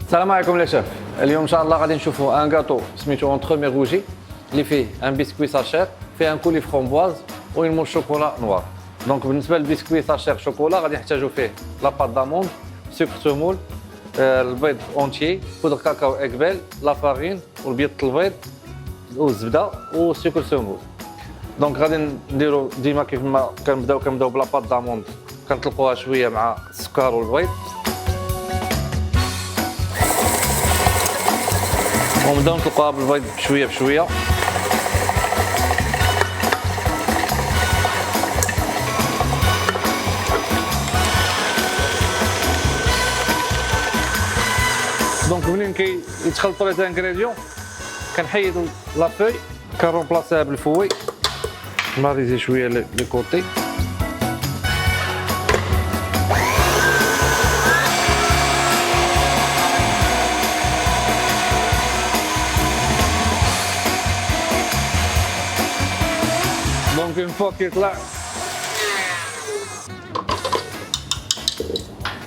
السلام عليكم لي شيف. اليوم ان شاء الله غادي نشوفوا ان غاتو سميتو اونتر مي روجي اللي فيه ان بسكوي ساشير فيه ان كولي فرامبواز و اون مول شوكولا نوار. دونك بالنسبه للبسكوي ساشير شوكولا غادي نحتاجوا فيه لا بات داموند، سكر سمول، البيض اونتيي، بودر كاكاو اكبال، لا فارين والبيض البيض والزبده والسكر سمول. دونك غادي نديروا ديما كيف ما كنبداو بلا بات داموند، كنطلقوها شويه مع السكر والبيض ونبداو نطلقوها بالبيض بشويه بشويه. دونك منين كيتخلطوا لي زانغريديون كنحيدوا لا فوي كنرومبلاسيها بالفوي، نماريزي شويه لي كوتي. دونك اون فوا كيطلع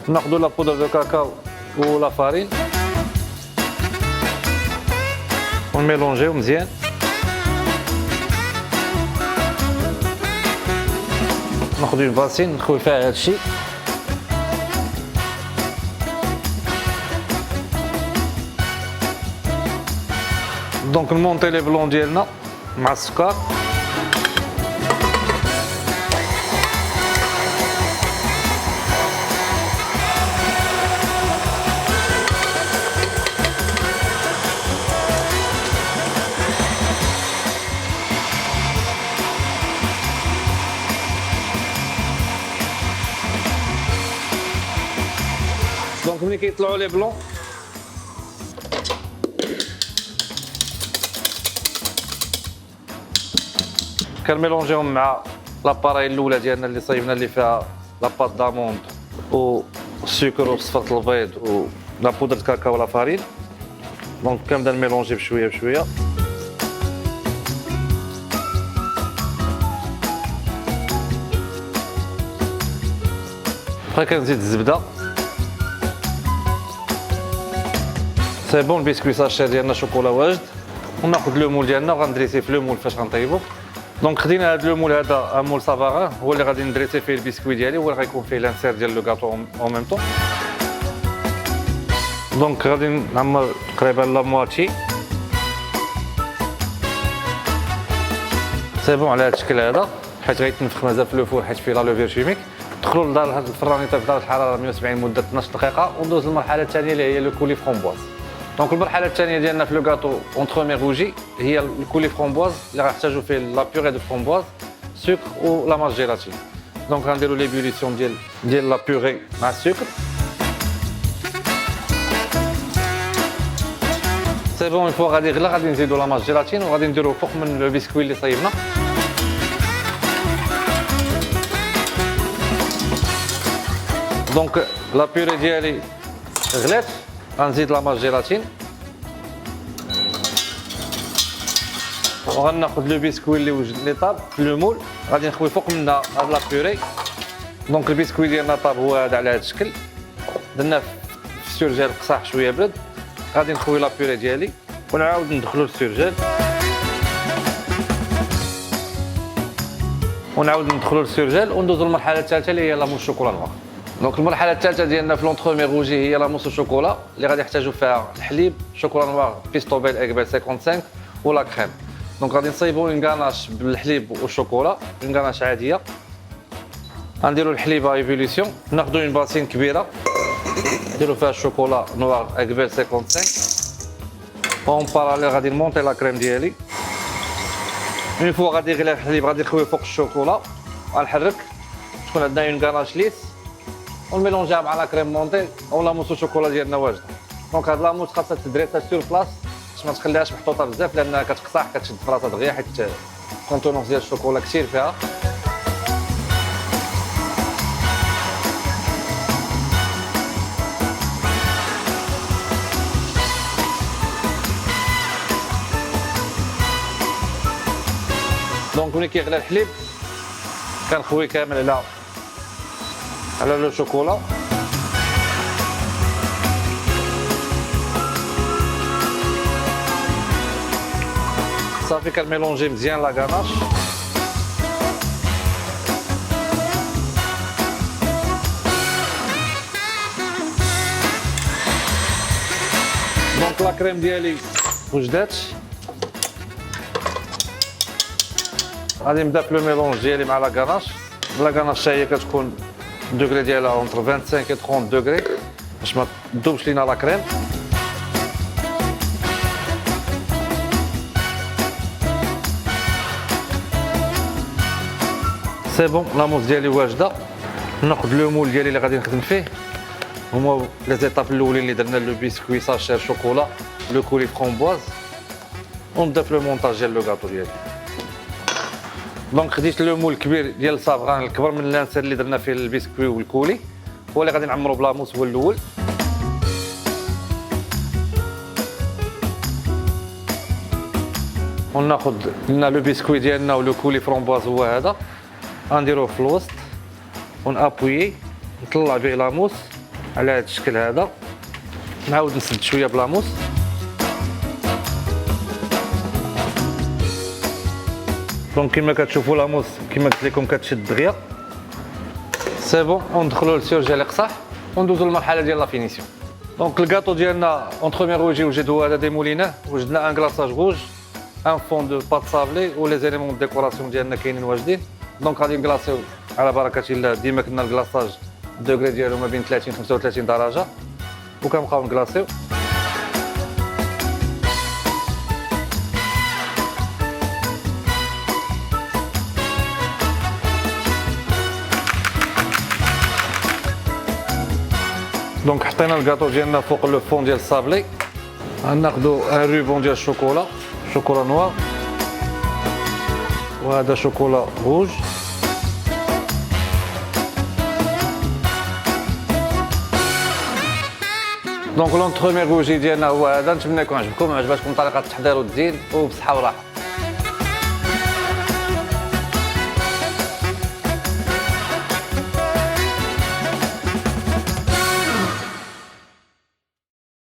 ناخذوا لا بودر دو كاكاو ولا فارين ونميلونجيو مزيان. ناخذ اون فاسين نخوي فيها هادشي دونك نمونطي لي بلون ديالنا مع السكر. دونك ملي كيطلعوا لي بلون كنميلونجيهم مع لاباراي الاولى ديالنا اللي صايبنا اللي فيها لا بات داموند والسكر وصفرة البيض ولا بودرة كاكاو ولا فارين. دونك كنبدا نميلونجي بشويه بشويه. بقى كنزيد الزبده. سي بون البسكوي ساشي ديالنا شوكولا واجد، وناخذ لو مول ديالنا وغندريسي في لو مول فاش غنطيبو. دونك خدينا هذا لو مول هذا ان مول سافاران هو اللي غادي ندريسي فيه البسكوي ديالي، هو اللي غيكون فيه لانسير ديال لو غاتو اون ميم طون. دونك غادي نعمر تقريبا لا مواتي. سي بون على هذا الشكل هذا حيت غيتنفخ مازال في لو فور حيت فيه لا لوفير شيميك. ندخلوا لدار هذا الفرانيطه في درجه الحراره 170 مده 12 دقيقه وندوز للمرحله الثانيه اللي هي لو كولي فرامبواز. دونك المرحله الثانيه ديالنا في لو غاتو اونتر مي روجي هي الكولي فرامبواز اللي غنحتاجوا فيه لا بيوري دو فرامبواز، سكر و لا ماس جيلاتين. دونك غنديروا ليبوليسيون ديال لا بيوري مع السكر. سي بون اون فوا غادي يغلى غادي نزيدوا لا ماس جيلاتين وغادي نديروه فوق من لو بسكوي اللي صايبنا. دونك لا بيوري ديالي غلات غنزيد لا ماس جيلاتين وغناخذ لو بسكوي اللي طاب في لو مول غادي نخوي فوق منها هاد لا بيوري. دونك البسكوي ديالنا طاب هو هذا على هذا الشكل، درناه في السورجال قصاح شويه برد. غادي نخوي لا بيوري ديالي ونعاود ندخلو للسورجال وندوزو للمرحله الثالثه اللي هي لا موس شوكولا نوار. دونك المرحله الثالثه ديالنا في لونتخو مي روجي هي لا موس الشوكولا اللي غادي نحتاجو فيها الحليب، شوكولا نوار بيستوبيل اكبال 55 ولا كريم. دونك غادي نصايبو اون غاناش بالحليب والشوكولا، اون غاناش عاديه. غنديرو الحليب ايفوليسيون، ناخدو اون باسين كبيره نديرو فيها الشوكولا نوار اكبال 55 اون باراليل غادي نمونطي لا كريم ديالي. اون فوا غادي يغلي الحليب غادي نخويه فوق الشوكولا غنحرك تكون عندنا اون غاناش ليس ونميلونجيها مع لا كريم مونطي او لا موس الشوكولا ديالنا واجده. دونك هاد لا موس خاصها تدريسها سور بلاص باش ما تخليهاش محطوطه بزاف لانها كتقصح كتشد في راسها دغيا حيت كونتونونس ديال الشوكولا كثير فيها. دونك ملي كيغلى الحليب كنخوي كامل على لو شوكولا صافي كنميلونجي مزيان لا غاناش. دونك لا كريم ديالي وجدات، غادي نبدا في لو ميلونج ديالي مع لا غاناش. لا غاناش حتى هي كتكون الدوغري ديالها اونتر 25 و 30 دوغري باش ما تذوبش لينا لا كريم. سي بون لاموس ديالي واجده. ناخذ لو مول ديالي اللي غادي نخدم فيه. هما لي زيتاب الاولين اللي درنا لو بيسكوي ساشير شوكولا لو كولي فرومبواز، ونبدا في لو مونتاج ديال لو غاتو ديالي. دونك خديت لو مول كبير ديال الصابغان الكبر من اللانسير اللي درنا فيه البيسكوي والكولي، هو اللي غادي نعمرو بلاموس هو الاول. وناخذ لنا لو بيسكوي ديالنا ولو كولي فرومبواز هو هذا، غنديروه في الوسط ونابويي نطلع به لاموس على هذا الشكل هذا. نعاود نسد شويه بلاموس. دونك كما كتشوفوا لاموس كما قلت لكم كتشد دغيا. سي بون وندخلوا للسيرجي القصاح وندوزوا للمرحله ديال لا فينيسيون. دونك الكاطو ديالنا اون بروميير وجه وجد هو هذا ديموليناه، وجدنا ان كلاصاج روج ان فون دو بات سابلي ولي زيليمون دو ديكوراسيون ديالنا كاينين واجدين. دونك غادي نكلاصيو على بركه الله. ديما كنا الكلاصاج الدوغري ديالو ما بين 30 و 35 درجه وكنبقاو نكلاصيو. دونك حطينا الكاطو ديالنا فوق لو فون ديال الصابلي. غناخدو ان روبون ديال الشوكولا، شوكولا نوار، وهذا شوكولا روج. دونك لونترومي روجي ديالنا هو هذا. نتمنى يكون عجبكم، عجباتكم طريقه التحضير والتزيين، وبصحه وراحه.